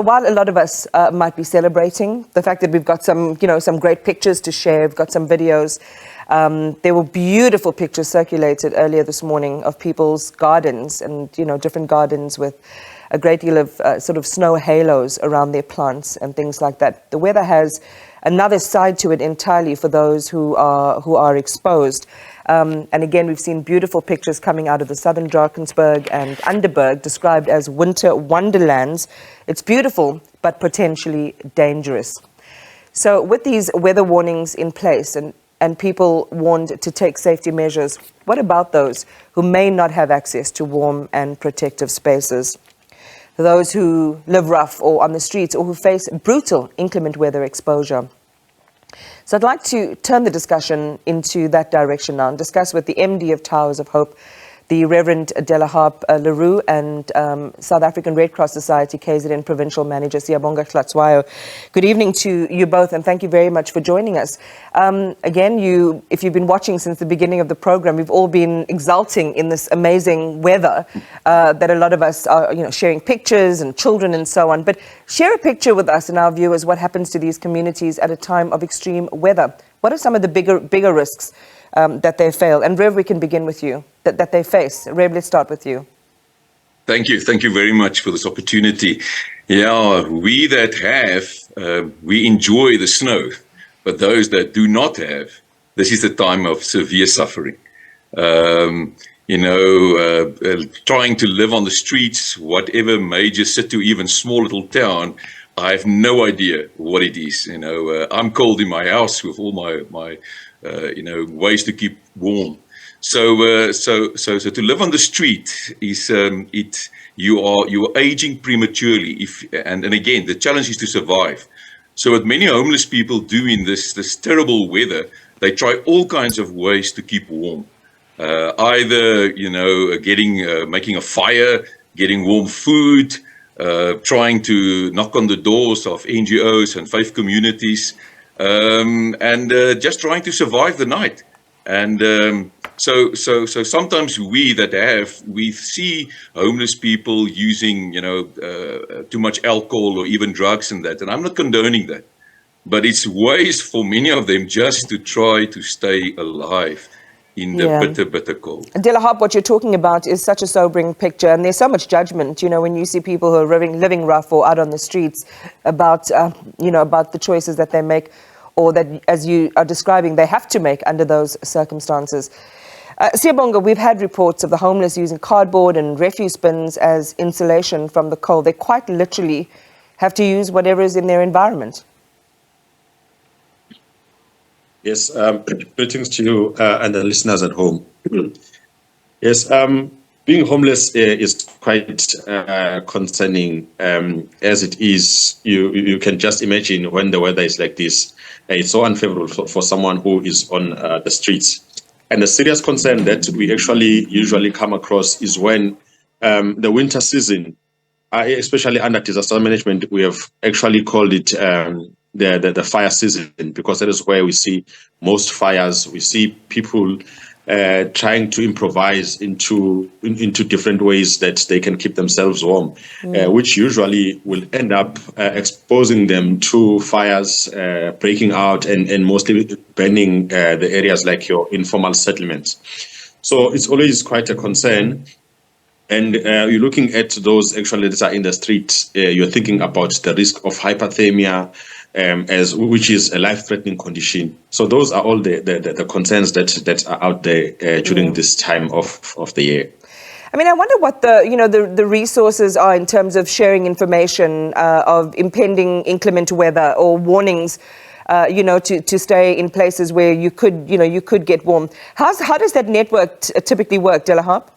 While a lot of us might be celebrating the fact that we've got some, some great pictures to share, we've got some videos. There were beautiful pictures circulated earlier this morning of people's gardens and, different gardens with a great deal of sort of snow halos around their plants and things like that. The weather has another side to it entirely for those who are exposed. And again, we've seen beautiful pictures coming out of the southern Drakensberg and Underberg, described as winter wonderlands. It's beautiful, but potentially dangerous. So with these weather warnings in place and people warned to take safety measures, what about those who may not have access to warm and protective spaces? Those who live rough or on the streets, or who face brutal inclement weather exposure. So I'd like to turn the discussion into that direction now and discuss with the MD of Towers of Hope, the Reverend Harpe Roux, and South African Red Cross Society KZN Provincial Manager Siyabonga Hlatshwayo. Good evening to you both, and thank you very much for joining us. Again, if you've been watching since the beginning of the program, we've all been exulting in this amazing weather that a lot of us are, sharing pictures and children and so on. But share a picture with us and our viewers what happens to these communities at a time of extreme weather. What are some of the bigger risks that they fail? And Rev, we can begin with you, that they face. Rev, let's start with you. Thank you. Thank you very much for this opportunity. Yeah, we that have, we enjoy the snow, but those that do not have, this is a time of severe suffering. Trying to live on the streets, whatever major city, even small little town, I have no idea what it is. I'm cold in my house with all my ways to keep warm. So to live on the street is you are aging prematurely. And again, the challenge is to survive. So what many homeless people do in this terrible weather, they try all kinds of ways to keep warm. Either making a fire, getting warm food, trying to knock on the doors of NGOs and faith communities. And just trying to survive the night. And so sometimes we see homeless people using, too much alcohol or even drugs and that. And I'm not condoning that. But it's ways for many of them just to try to stay alive in the bitter cold. Harpe, what you're talking about is such a sobering picture, and there's so much judgment, when you see people who are living rough or out on the streets about the choices that they make, or that, as you are describing, they have to make under those circumstances. Siyabonga, we've had reports of the homeless using cardboard and refuse bins as insulation from the cold. They quite literally have to use whatever is in their environment. Yes, greetings to you and the listeners at home. Yes, being homeless is quite concerning, as it is. You can just imagine when the weather is like this. It's so unfavorable for someone who is on the streets. And the serious concern that we actually usually come across is when the winter season, especially under disaster management, we have actually called it the fire season, because that is where we see most fires. We see people trying to improvise into different ways that they can keep themselves warm, which usually will end up exposing them to fires breaking out and mostly burning the areas like your informal settlements. So it's always quite a concern. And you're looking at those actually that are in the streets, you're thinking about the risk of hypothermia, which is a life-threatening condition. So those are all the concerns that are out there during this time of the year. I mean, I wonder what the resources are in terms of sharing information of impending inclement weather or warnings, to stay in places where you could get warm. How does that network typically work, Harpe?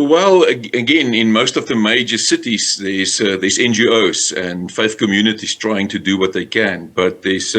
Well, again, in most of the major cities, there's NGOs and faith communities trying to do what they can, but there's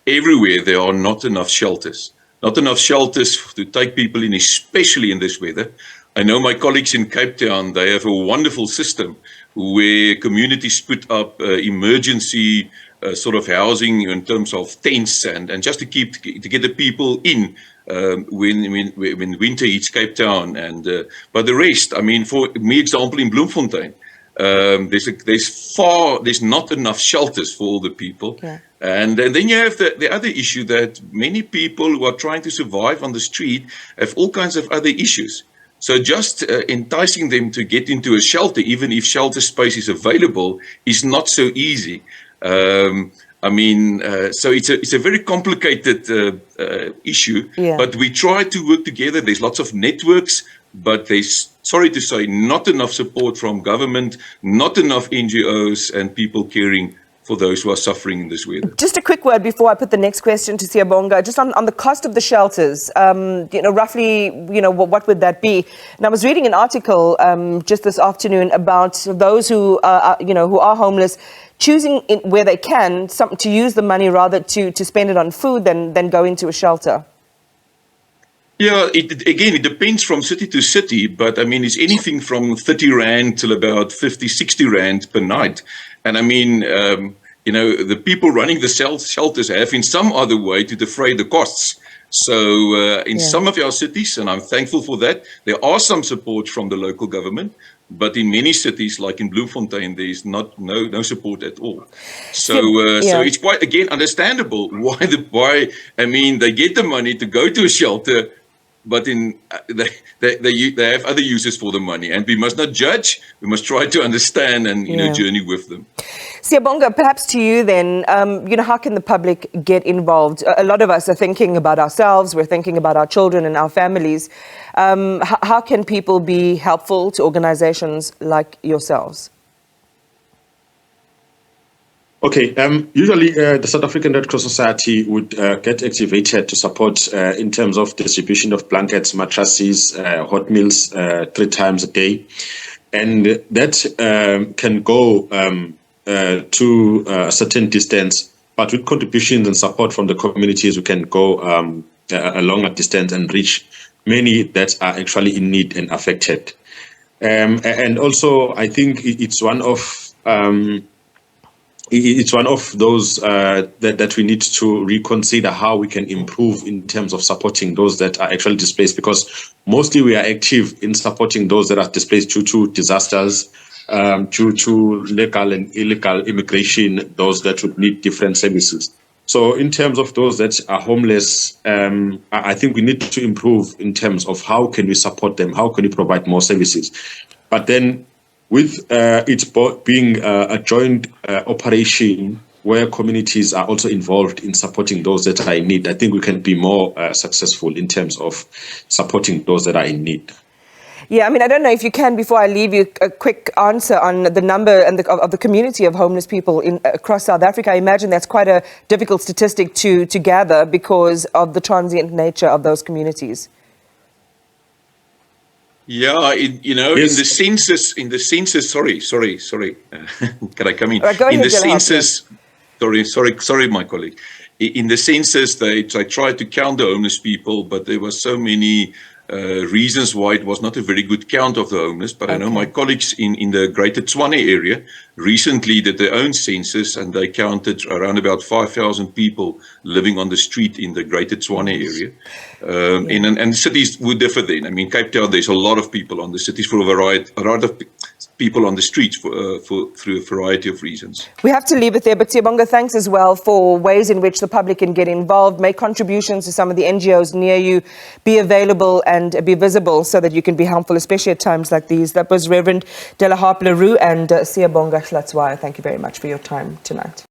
everywhere there are not enough shelters. Not enough shelters to take people in, especially in this weather. I know my colleagues in Cape Town, they have a wonderful system where communities put up emergency sort of housing in terms of tents and just to get the people in when winter hits Cape Town. And but the rest, I mean, for me, example in Bloemfontein, there's not enough shelters for all the people. Yeah. And then you have the other issue that many people who are trying to survive on the street have all kinds of other issues. So just enticing them to get into a shelter, even if shelter space is available, is not so easy. So it's a very complicated issue, Yeah. but we try to work together. There's lots of networks, but there's, sorry to say, not enough support from government, not enough NGOs and people caring for those who are suffering in this weather. Just a quick word before I put the next question to Siyabonga, just on the cost of the shelters, roughly, what would that be? And I was reading an article just this afternoon about those who are homeless, choosing where they can to use the money rather to spend it on food than go into a shelter. Yeah, it depends from city to city, but I mean, it's anything from 30 Rand till about 50, 60 Rand per night. And I mean, the people running the shelters have in some other way to defray the costs. So in some of our cities, and I'm thankful for that, there are some support from the local government. But in many cities, like in Bloemfontein, there is no support at all. So it's quite, again, understandable why they get the money to go to a shelter, but they have other uses for the money, and we must not judge. We must try to understand and journey with them. Siyabonga, perhaps to you then, how can the public get involved? A lot of us are thinking about ourselves. We're thinking about our children and our families. How can people be helpful to organizations like yourselves? Okay, usually the South African Red Cross Society would get activated to support in terms of distribution of blankets, mattresses, hot meals 3 times a day. And that can go to a certain distance, but with contributions and support from the communities, we can go a longer distance and reach many that are actually in need and affected. And also, I think it's one of those that we need to reconsider how we can improve in terms of supporting those that are actually displaced, because mostly we are active in supporting those that are displaced due to disasters, due to legal and illegal immigration, those that would need different services. So in terms of those that are homeless, I think we need to improve in terms of how can we support them, how can we provide more services. But then with it being a joint operation where communities are also involved in supporting those that are in need, I think we can be more successful in terms of supporting those that are in need. Yeah, I mean, I don't know if you can, before I leave you, a quick answer on the number and of the community of homeless people across South Africa. I imagine that's quite a difficult statistic to gather because of the transient nature of those communities. Yeah, in the census, sorry. Can I come in? Go in ahead, the census, sorry, my colleague. In the census, they tried to count the homeless people, but there were so many reasons why it was not a very good count of the homeless. But I know my colleagues in the Greater Tshwane area recently did their own census, and they counted around about 5,000 people living on the street in the Greater Tshwane area. And cities would differ then. I mean, Cape Town, there's a lot of people on the cities for a lot of people on the streets through a variety of reasons. We have to leave it there, but Siyabonga, thanks as well for ways in which the public can get involved, make contributions to some of the NGOs near you, be available and be visible so that you can be helpful, especially at times like these. That was Reverend Harpe Roux and Siyabonga Hlatshwayo. Thank you very much for your time tonight.